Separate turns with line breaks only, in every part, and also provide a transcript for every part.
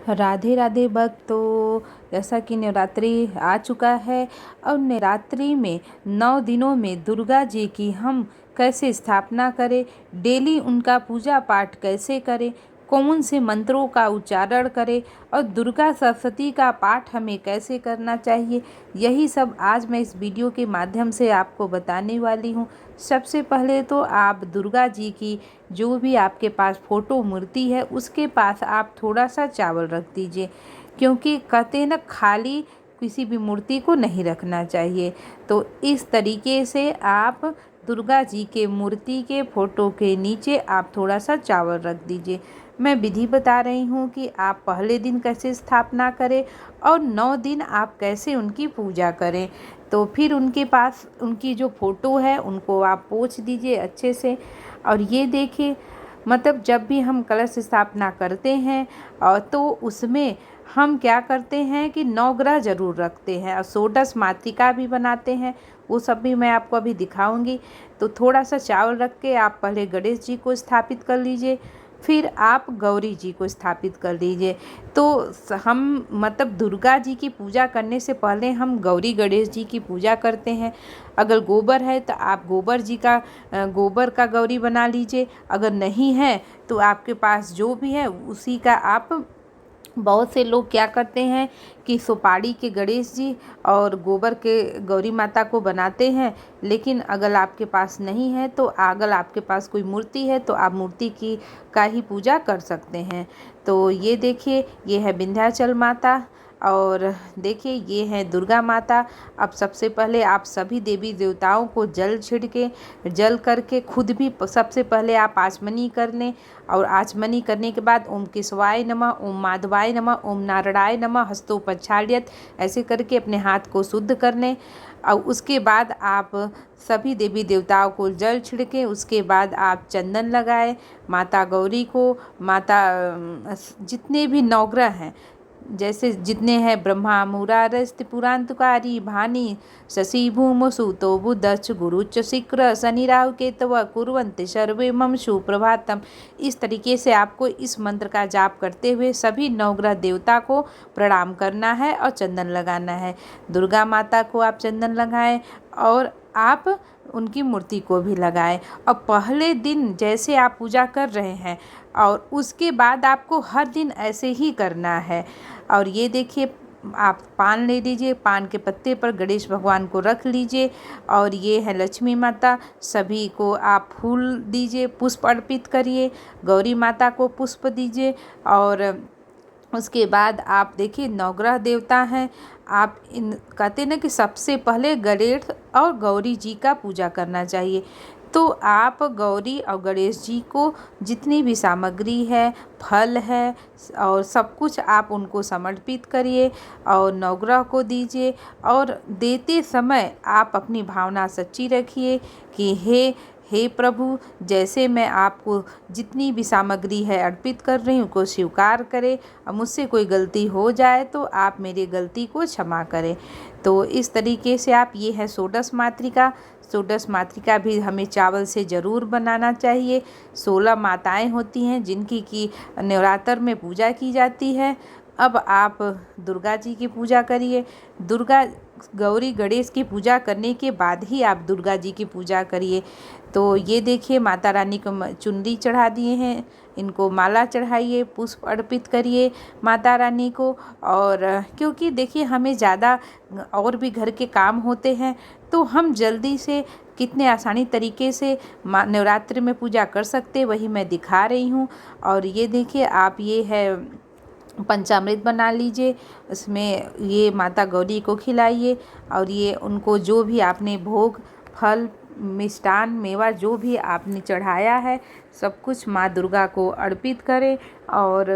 राधे राधे भक्त। तो जैसा कि नवरात्रि आ चुका है और नवरात्रि में 9 दिनों में दुर्गा जी की हम कैसे स्थापना करें, डेली उनका पूजा पाठ कैसे करें, कौन से मंत्रों का उच्चारण करें और दुर्गा सप्तशती का पाठ हमें कैसे करना चाहिए, यही सब आज मैं इस वीडियो के माध्यम से आपको बताने वाली हूँ। सबसे पहले तो आप दुर्गा जी की जो भी आपके पास फ़ोटो मूर्ति है उसके पास आप थोड़ा सा चावल रख दीजिए, क्योंकि कहते हैं ना खाली किसी भी मूर्ति को नहीं रखना चाहिए। तो इस तरीके से आप दुर्गा जी के मूर्ति के फ़ोटो के नीचे आप थोड़ा सा चावल रख दीजिए। मैं विधि बता रही हूँ कि आप पहले दिन कैसे स्थापना करें और 9 दिन आप कैसे उनकी पूजा करें। तो फिर उनके पास उनकी जो फ़ोटो है उनको आप पोंछ दीजिए अच्छे से। और ये देखिए, मतलब जब भी हम कलश स्थापना करते हैं और तो उसमें हम क्या करते हैं कि नवग्रह ज़रूर रखते हैं और षोडश मातृका भी बनाते हैं, वो सब भी मैं आपको अभी दिखाऊंगी। तो थोड़ा सा चावल रख के आप पहले गणेश जी को स्थापित कर लीजिए, फिर आप गौरी जी को स्थापित कर लीजिए। तो हम मतलब दुर्गा जी की पूजा करने से पहले हम गौरी गणेश जी की पूजा करते हैं। अगर गोबर है तो आप गोबर का गौरी बना लीजिए, अगर नहीं है तो आपके पास जो भी है उसी का आप। बहुत से लोग क्या करते हैं कि सुपारी के गणेश जी और गोबर के गौरी माता को बनाते हैं, लेकिन अगर आपके पास नहीं है तो अगर आपके पास कोई मूर्ति है तो आप मूर्ति की का ही पूजा कर सकते हैं। तो ये देखिए, ये है विंध्याचल माता और देखिए ये है दुर्गा माता। अब सबसे पहले आप सभी देवी देवताओं को जल करके खुद भी सबसे पहले आप आचमनी कर लें। और आचमनी करने के बाद ओम केशवाय नमः, ओम माधवाय नमः, ओम नारायणाय नमः, हस्तों प्रक्षाल्यत ऐसे करके अपने हाथ को शुद्ध कर लें। और उसके बाद आप सभी देवी देवताओं को जल छिड़कें। उसके बाद आप चंदन लगाएं माता गौरी को। माता जितने भी नवग्रह हैं, जैसे जितने हैं ब्रह्मा मुरारस्ति पुरांतकारी भानी शशि भूम सुतो बुधश्च गुरुच शुक्र शनि राहु केतव कुर्वन्ति सर्वे मम सुप्रभातम। इस तरीके से आपको इस मंत्र का जाप करते हुए सभी नवग्रह देवता को प्रणाम करना है और चंदन लगाना है। दुर्गा माता को आप चंदन लगाएं और आप उनकी मूर्ति को भी लगाएं। और पहले दिन जैसे आप पूजा कर रहे हैं और उसके बाद आपको हर दिन ऐसे ही करना है। और ये देखिए, आप पान ले लीजिए, पान के पत्ते पर गणेश भगवान को रख लीजिए। और ये है लक्ष्मी माता, सभी को आप फूल दीजिए, पुष्प अर्पित करिए, गौरी माता को पुष्प दीजिए। और उसके बाद आप देखिए नवग्रह देवता हैं, आप इन कहते ना कि सबसे पहले गणेश और गौरी जी का पूजा करना चाहिए। तो आप गौरी और गणेश जी को जितनी भी सामग्री है, फल है और सब कुछ आप उनको समर्पित करिए और नवग्रह को दीजिए। और देते समय आप अपनी भावना सच्ची रखिए कि हे प्रभु, जैसे मैं आपको जितनी भी सामग्री है अर्पित कर रही हूँ को स्वीकार करें और मुझसे कोई गलती हो जाए तो आप मेरी गलती को क्षमा करें। तो इस तरीके से आप, ये है षोडश मातृका। षोडश मातृका भी हमें चावल से ज़रूर बनाना चाहिए। 16 माताएं होती हैं जिनकी की नवरात्र में पूजा की जाती है। अब आप दुर्गा जी की पूजा करिए। दुर्गा गौरी गणेश की पूजा करने के बाद ही आप दुर्गा जी की पूजा करिए। तो ये देखिए, माता रानी को चुनरी चढ़ा दिए हैं, इनको माला चढ़ाइए, पुष्प अर्पित करिए माता रानी को। और क्योंकि देखिए हमें ज़्यादा और भी घर के काम होते हैं, तो हम जल्दी से कितने आसानी तरीके से नवरात्रि में पूजा कर सकते, वही मैं दिखा रही हूँ। और ये देखिए, आप ये है पंचामृत बना लीजिए, उसमें ये माता गौरी को खिलाइए। और ये उनको जो भी आपने भोग, फल, मिष्टान, मेवा जो भी आपने चढ़ाया है सब कुछ माँ दुर्गा को अर्पित करें। और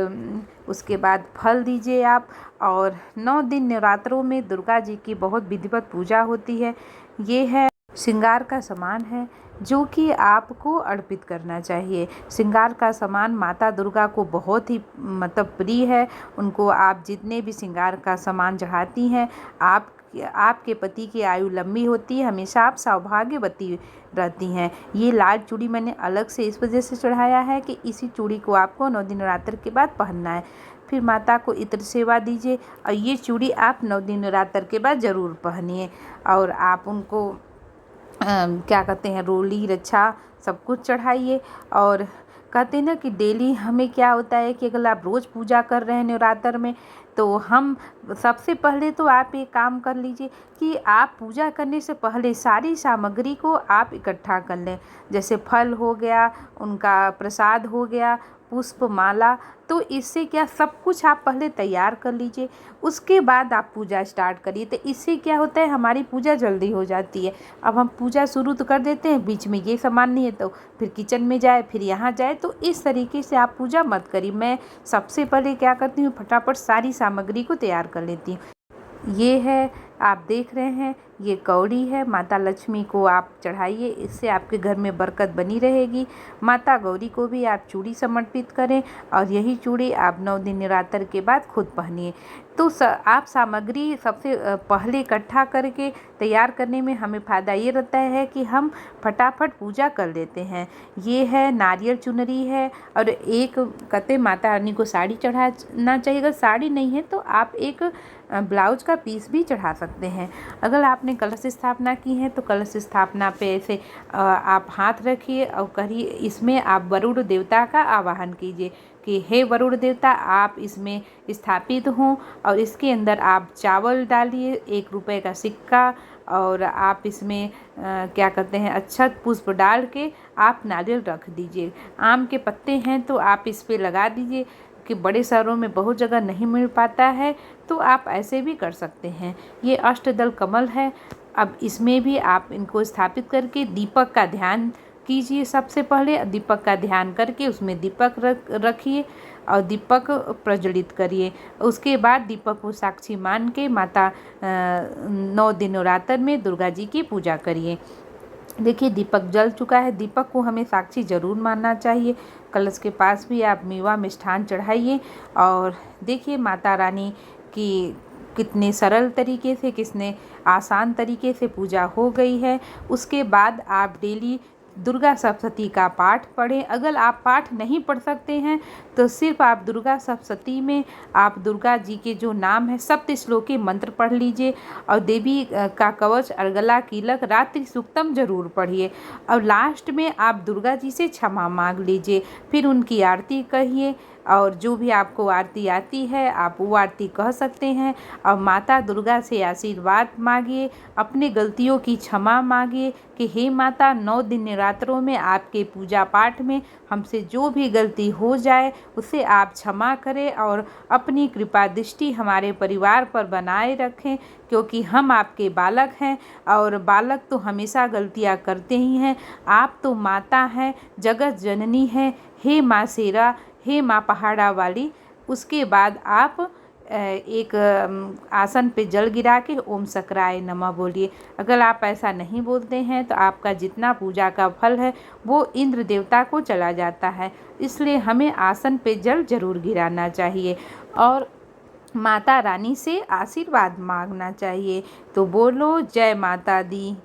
उसके बाद फल दीजिए आप। और 9 दिन नवरात्रों में दुर्गा जी की बहुत विधिवत पूजा होती है। ये है श्रृंगार का सामान है जो कि आपको अर्पित करना चाहिए। श्रृंगार का सामान माता दुर्गा को बहुत ही मतलब प्रिय है। उनको आप जितने भी श्रृंगार का सामान चढ़ाती हैं, आपके पति की आयु लंबी होती है, हमेशा आप सौभाग्यवती रहती हैं। ये लाल चूड़ी मैंने अलग से इस वजह से चढ़ाया है कि इसी चूड़ी को आपको 9 दिन नवरात्र के बाद पहनना है। फिर माता को इत्र सेवा दीजिए। और ये चूड़ी आप 9 दिन नवरात्र के बाद ज़रूर पहनिए। और आप उनको क्या कहते हैं, रोली रक्षा सब कुछ चढ़ाइए। और कहते हैं ना कि डेली हमें क्या होता है कि अगर आप रोज़ पूजा कर रहे हैं नवरात्र में, तो हम सबसे पहले तो आप एक काम कर लीजिए कि आप पूजा करने से पहले सारी सामग्री को आप इकट्ठा कर लें। जैसे फल हो गया, उनका प्रसाद हो गया, पुष्प माला। तो इससे क्या सब कुछ आप पहले तैयार कर लीजिए, उसके बाद आप पूजा स्टार्ट करिए। तो इससे क्या होता है, हमारी पूजा जल्दी हो जाती है। अब हम पूजा शुरू तो कर देते हैं, बीच में ये सामान नहीं है तो फिर किचन में जाए, फिर यहाँ जाए, तो इस तरीके से आप पूजा मत करिए। मैं सबसे पहले क्या करती हूँ, फटाफट सारी सामग्री को तैयार कर लेती हूँ। ये है, आप देख रहे हैं, ये कौड़ी है, माता लक्ष्मी को आप चढ़ाइए, इससे आपके घर में बरकत बनी रहेगी। माता गौरी को भी आप चूड़ी समर्पित करें और यही चूड़ी आप 9 दिन नवरात्र के बाद खुद पहनिए। तो आप सामग्री सबसे पहले इकट्ठा करके तैयार करने में हमें फ़ायदा ये रहता है कि हम फटाफट पूजा कर लेते हैं। ये है, नारियल चुनरी है, और एक कहते माता रानी को साड़ी चढ़ाना चाहिए। अगर साड़ी नहीं है तो आप एक ब्लाउज का पीस भी चढ़ा सकते हैं। अगर आपने कलश स्थापना की है तो कलश स्थापना पे ऐसे आप हाथ रखिए और करिए, इसमें आप वरुण देवता का आवाहन कीजिए कि हे वरुण देवता, आप इसमें स्थापित हों। और इसके अंदर आप चावल डालिए, 1 रुपए का सिक्का, और आप इसमें क्या कहते हैं, अक्षत पुष्प डाल के आप नारियल रख दीजिए। आम के पत्ते हैं तो आप इस पे लगा दीजिए, कि बड़े शहरों में बहुत जगह नहीं मिल पाता है तो आप ऐसे भी कर सकते हैं। ये अष्टदल कमल है। अब इसमें भी आप इनको स्थापित करके दीपक का ध्यान कीजिए। सबसे पहले दीपक का ध्यान करके उसमें दीपक रखिए और दीपक प्रज्वलित करिए। उसके बाद दीपक को साक्षी मान के माता 9 दिन नवरात्र में दुर्गा जी की पूजा करिए। देखिए, दीपक जल चुका है, दीपक को हमें साक्षी ज़रूर मानना चाहिए। कलश के पास भी आप मेवा मिष्ठान चढ़ाइए। और देखिए माता रानी की कितने सरल तरीके से, कितने आसान तरीके से पूजा हो गई है। उसके बाद आप डेली दुर्गा सप्तशती का पाठ पढ़ें। अगर आप पाठ नहीं पढ़ सकते हैं तो सिर्फ आप दुर्गा सप्तशती में आप दुर्गा जी के जो नाम है सप्त श्लोकी मंत्र पढ़ लीजिए। और देवी का कवच, अर्गला, कीलक, रात्रि सूक्तम जरूर पढ़िए। और लास्ट में आप दुर्गा जी से क्षमा मांग लीजिए, फिर उनकी आरती कहिए। और जो भी आपको आरती आती है आप वो आरती कह सकते हैं। और माता दुर्गा से आशीर्वाद मांगिए, अपनी गलतियों की क्षमा मांगिए कि हे माता, 9 दिन नवरात्रों में आपके पूजा पाठ में हमसे जो भी गलती हो जाए उसे आप क्षमा करें और अपनी कृपा दृष्टि हमारे परिवार पर बनाए रखें, क्योंकि हम आपके बालक हैं और बालक तो हमेशा गलतियां करते ही हैं। आप तो माता हैं, जगत जननी है। हे माँ शेरा, हे माँ पहाड़ा वाली। उसके बाद आप एक आसन पे जल गिरा के ओम सक्राय नमः बोलिए। अगर आप ऐसा नहीं बोलते हैं तो आपका जितना पूजा का फल है वो इंद्र देवता को चला जाता है। इसलिए हमें आसन पे जल जरूर गिराना चाहिए और माता रानी से आशीर्वाद मांगना चाहिए। तो बोलो जय माता दी।